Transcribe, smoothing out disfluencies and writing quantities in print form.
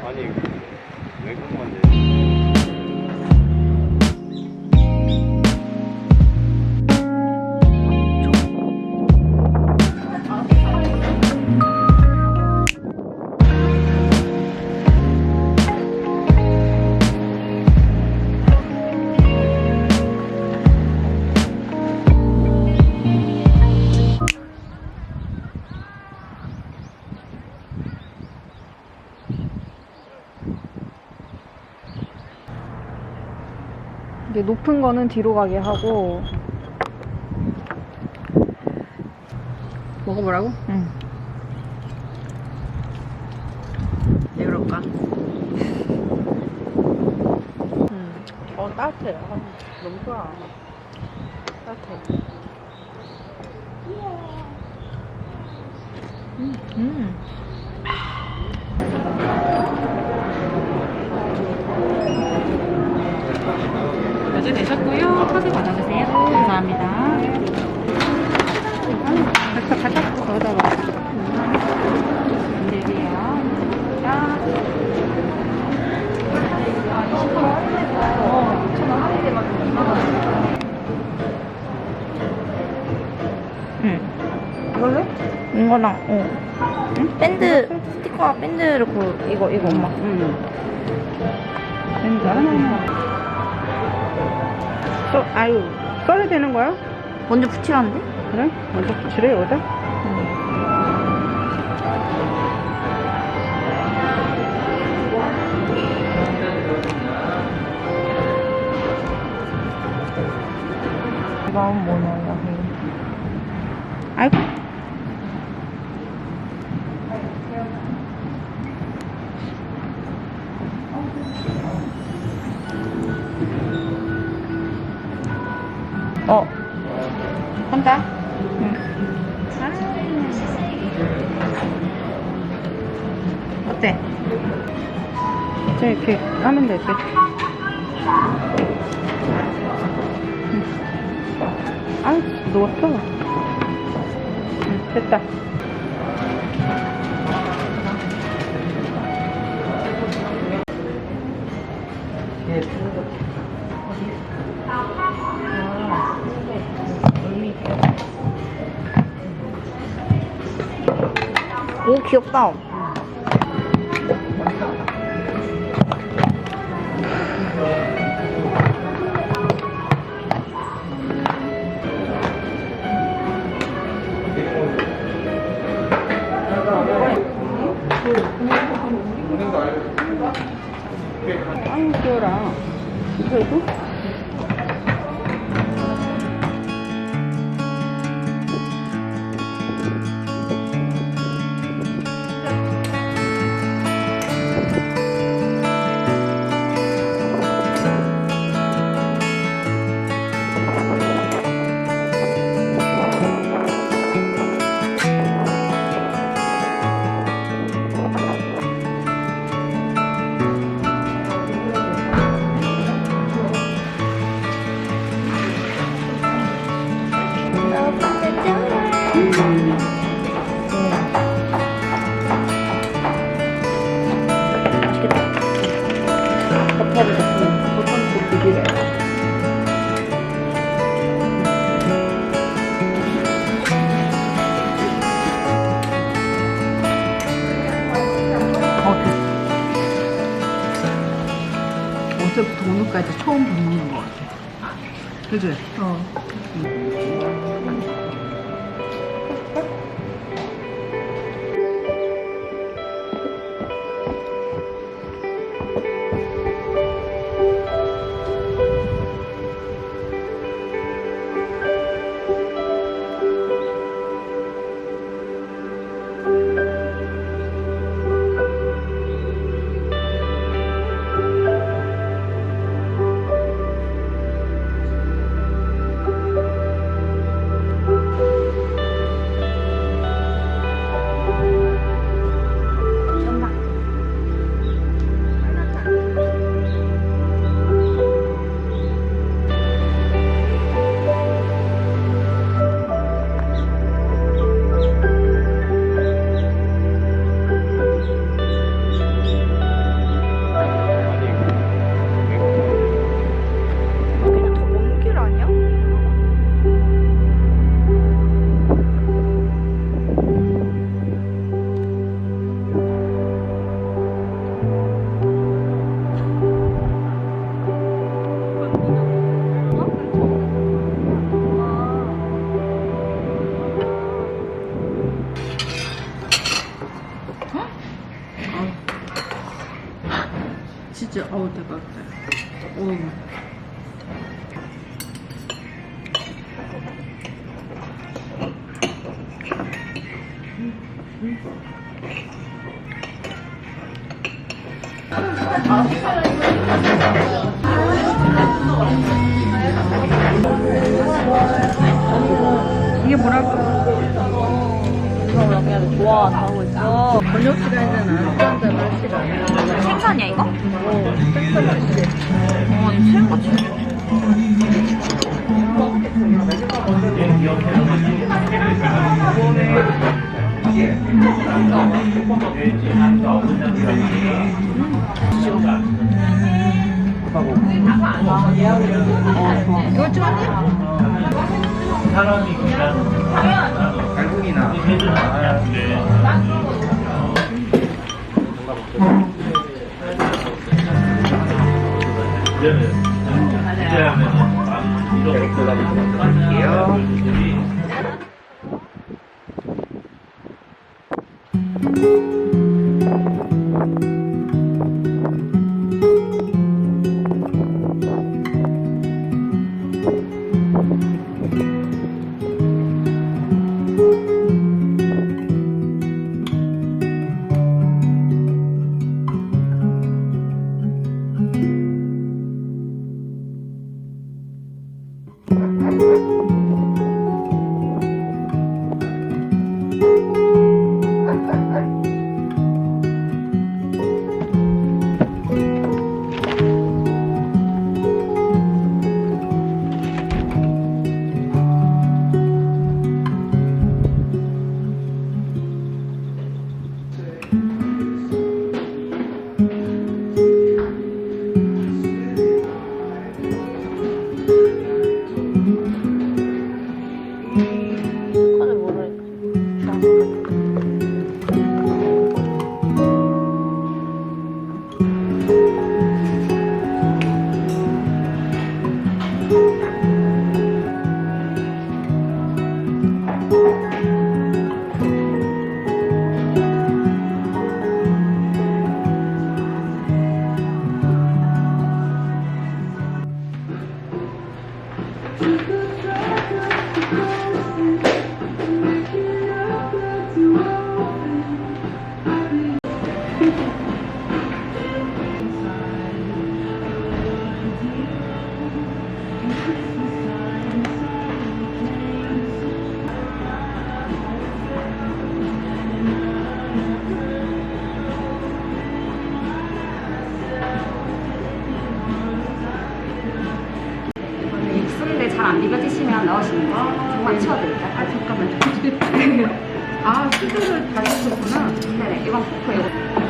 아니 외국만 돼. 이제 높은 거는 뒤로 가게 하고. 먹어보라고? 응. 왜 그럴까? 따뜻해. 너무 좋아. 따뜻해. 여주 되셨고요. 커피 받아주세요. 감사합니다. 바짝 거다가. 안되세요. 자. 이걸로? 이거랑, 응? 밴드, 스티커 밴드를 이거 엄마. 밴드 하나만. 아유, 써야 되는 거야? 먼저 붙이라는데? 그래? 먼저 붙이래, 여기다? 이건 뭐냐고. 아이고. 한다? 어때? 이제 이렇게 하면 되지. 아이, 누웠어. 됐다. 오, 귀엽다. 아유, 귀여라. 그래도? 어제부터 오늘까지 처음 먹는 것 같아. 그지? 치즈, 어우, 대박. 어우. 이게 뭐라고? 이거 그냥 좋아 다 하고 있어. 저녁 시간에는 안 한다고 할 시간. 생선이야, 이거? 이거 찍었니? 갈고기나. 이렇게 골라볼게요. 육수인데 잘 안 비벼지시면 넣으시는 거 조금 치워드릴게요. 아, 잠깐만. 아, 수저를 다 주셨구나. 네네, 이건 포크 이거.